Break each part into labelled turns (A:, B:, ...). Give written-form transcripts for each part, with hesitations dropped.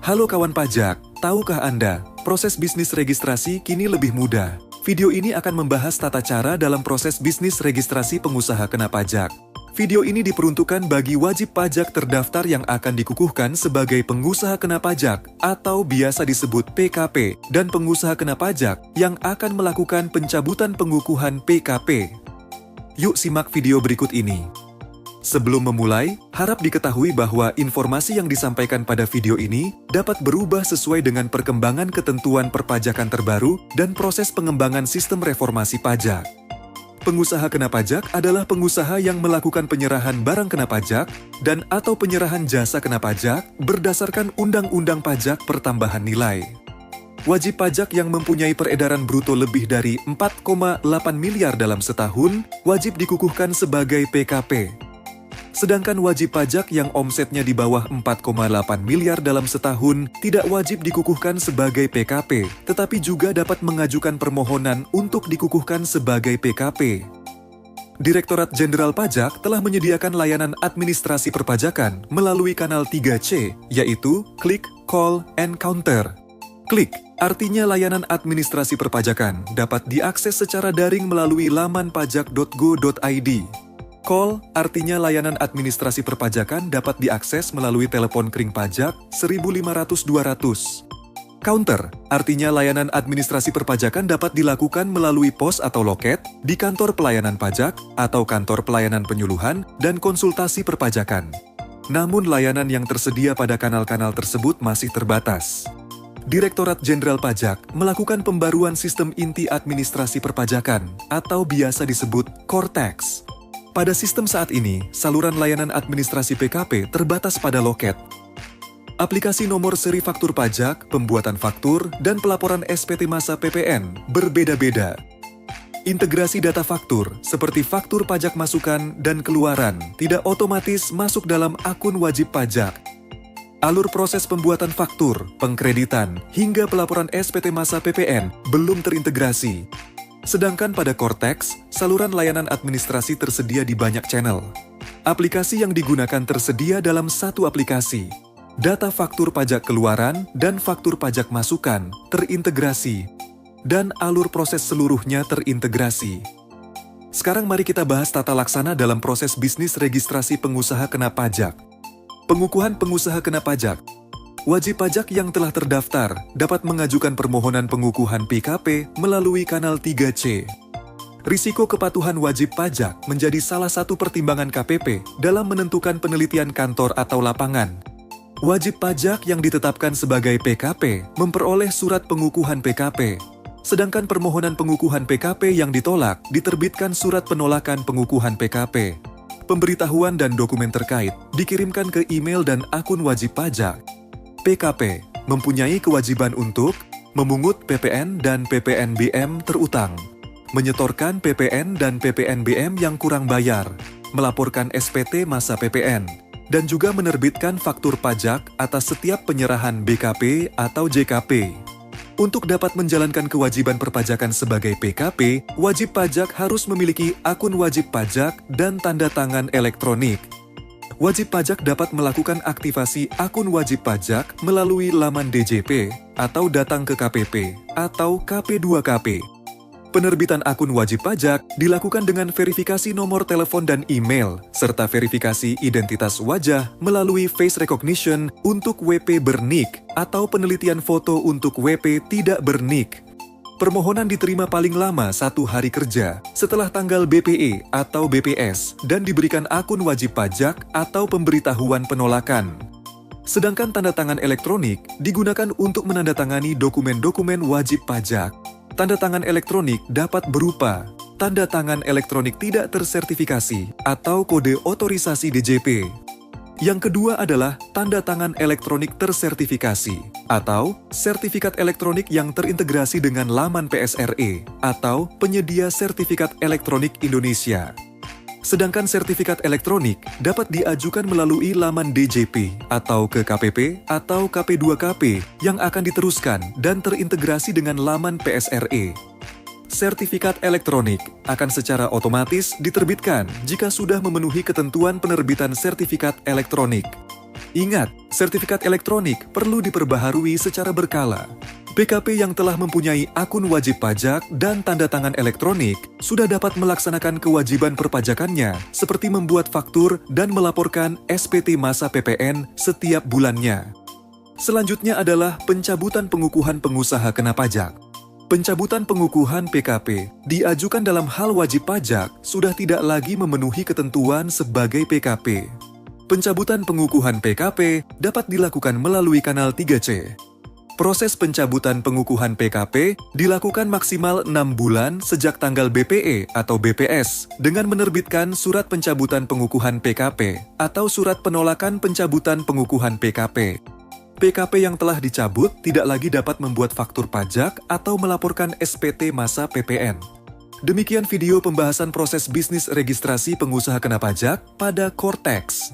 A: Halo kawan pajak, tahukah Anda, proses bisnis registrasi kini lebih mudah. Video ini akan membahas tata cara dalam proses bisnis registrasi pengusaha kena pajak. Video ini diperuntukkan bagi wajib pajak terdaftar yang akan dikukuhkan sebagai pengusaha kena pajak atau biasa disebut PKP dan pengusaha kena pajak yang akan melakukan pencabutan pengukuhan PKP. Yuk simak video berikut ini. Sebelum memulai, harap diketahui bahwa informasi yang disampaikan pada video ini dapat berubah sesuai dengan perkembangan ketentuan perpajakan terbaru dan proses pengembangan sistem reformasi pajak. Pengusaha kena pajak adalah pengusaha yang melakukan penyerahan barang kena pajak dan atau penyerahan jasa kena pajak berdasarkan Undang-Undang Pajak Pertambahan Nilai. Wajib pajak yang mempunyai peredaran bruto lebih dari 4,8 miliar dalam setahun wajib dikukuhkan sebagai PKP. Sedangkan wajib pajak yang omsetnya di bawah 4,8 miliar dalam setahun tidak wajib dikukuhkan sebagai PKP, tetapi juga dapat mengajukan permohonan untuk dikukuhkan sebagai PKP. Direktorat Jenderal Pajak telah menyediakan layanan administrasi perpajakan melalui kanal 3C, yaitu Klik, Call, and Counter. Klik artinya layanan administrasi perpajakan dapat diakses secara daring melalui laman pajak.go.id. Call artinya layanan administrasi perpajakan dapat diakses melalui telepon kering pajak 1.500-200. Counter artinya layanan administrasi perpajakan dapat dilakukan melalui pos atau loket di kantor pelayanan pajak atau kantor pelayanan penyuluhan dan konsultasi perpajakan. Namun layanan yang tersedia pada kanal-kanal tersebut masih terbatas. Direktorat Jenderal Pajak melakukan pembaruan sistem inti administrasi perpajakan atau biasa disebut Core Tax. Pada sistem saat ini, saluran layanan administrasi PKP terbatas pada loket. Aplikasi nomor seri faktur pajak, pembuatan faktur, dan pelaporan SPT masa PPN berbeda-beda. Integrasi data faktur, seperti faktur pajak masukan dan keluaran, tidak otomatis masuk dalam akun wajib pajak. Alur proses pembuatan faktur, pengkreditan, hingga pelaporan SPT masa PPN belum terintegrasi. Sedangkan pada Core Tax, saluran layanan administrasi tersedia di banyak channel. Aplikasi yang digunakan tersedia dalam satu aplikasi. Data faktur pajak keluaran dan faktur pajak masukan terintegrasi, dan alur proses seluruhnya terintegrasi. Sekarang mari kita bahas tata laksana dalam proses bisnis registrasi pengusaha kena pajak. Pengukuhan pengusaha kena pajak. Wajib pajak yang telah terdaftar dapat mengajukan permohonan pengukuhan PKP melalui kanal 3C. Risiko kepatuhan wajib pajak menjadi salah satu pertimbangan KPP dalam menentukan penelitian kantor atau lapangan. Wajib pajak yang ditetapkan sebagai PKP memperoleh surat pengukuhan PKP, sedangkan permohonan pengukuhan PKP yang ditolak diterbitkan surat penolakan pengukuhan PKP. Pemberitahuan dan dokumen terkait dikirimkan ke email dan akun wajib pajak. PKP mempunyai kewajiban untuk memungut PPN dan PPNBM terutang, menyetorkan PPN dan PPNBM yang kurang bayar, melaporkan SPT masa PPN, dan juga menerbitkan faktur pajak atas setiap penyerahan BKP atau JKP. Untuk dapat menjalankan kewajiban perpajakan sebagai PKP, wajib pajak harus memiliki akun wajib pajak dan tanda tangan elektronik. Wajib pajak dapat melakukan aktivasi akun wajib pajak melalui laman DJP atau datang ke KPP atau KP2KP. Penerbitan akun wajib pajak dilakukan dengan verifikasi nomor telepon dan email, serta verifikasi identitas wajah melalui face recognition untuk WP bernik atau penelitian foto untuk WP tidak bernik. Permohonan diterima paling lama 1 hari kerja setelah tanggal BPE atau BPS dan diberikan akun wajib pajak atau pemberitahuan penolakan. Sedangkan tanda tangan elektronik digunakan untuk menandatangani dokumen-dokumen wajib pajak. Tanda tangan elektronik dapat berupa tanda tangan elektronik tidak tersertifikasi atau kode otorisasi DJP. Yang kedua adalah tanda tangan elektronik tersertifikasi atau sertifikat elektronik yang terintegrasi dengan laman PSRE atau penyedia sertifikat elektronik Indonesia. Sedangkan sertifikat elektronik dapat diajukan melalui laman DJP atau ke KPP atau KP2KP yang akan diteruskan dan terintegrasi dengan laman PSRE. Sertifikat elektronik akan secara otomatis diterbitkan jika sudah memenuhi ketentuan penerbitan sertifikat elektronik. Ingat, sertifikat elektronik perlu diperbaharui secara berkala. PKP yang telah mempunyai akun wajib pajak dan tanda tangan elektronik sudah dapat melaksanakan kewajiban perpajakannya seperti membuat faktur dan melaporkan SPT masa PPN setiap bulannya. Selanjutnya adalah pencabutan pengukuhan pengusaha kena pajak. Pencabutan pengukuhan PKP diajukan dalam hal wajib pajak sudah tidak lagi memenuhi ketentuan sebagai PKP. Pencabutan pengukuhan PKP dapat dilakukan melalui kanal 3C. Proses pencabutan pengukuhan PKP dilakukan maksimal 6 bulan sejak tanggal BPE atau BPS dengan menerbitkan surat pencabutan pengukuhan PKP atau surat penolakan pencabutan pengukuhan PKP. PKP yang telah dicabut tidak lagi dapat membuat faktur pajak atau melaporkan SPT masa PPN. Demikian video pembahasan proses bisnis registrasi pengusaha kena pajak pada Cortex.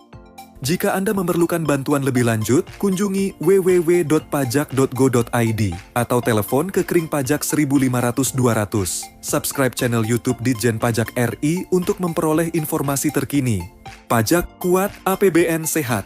A: Jika Anda memerlukan bantuan lebih lanjut, kunjungi www.pajak.go.id atau telepon ke Kering Pajak 1500-200. Subscribe channel YouTube Ditjen Pajak RI untuk memperoleh informasi terkini. Pajak kuat, APBN sehat.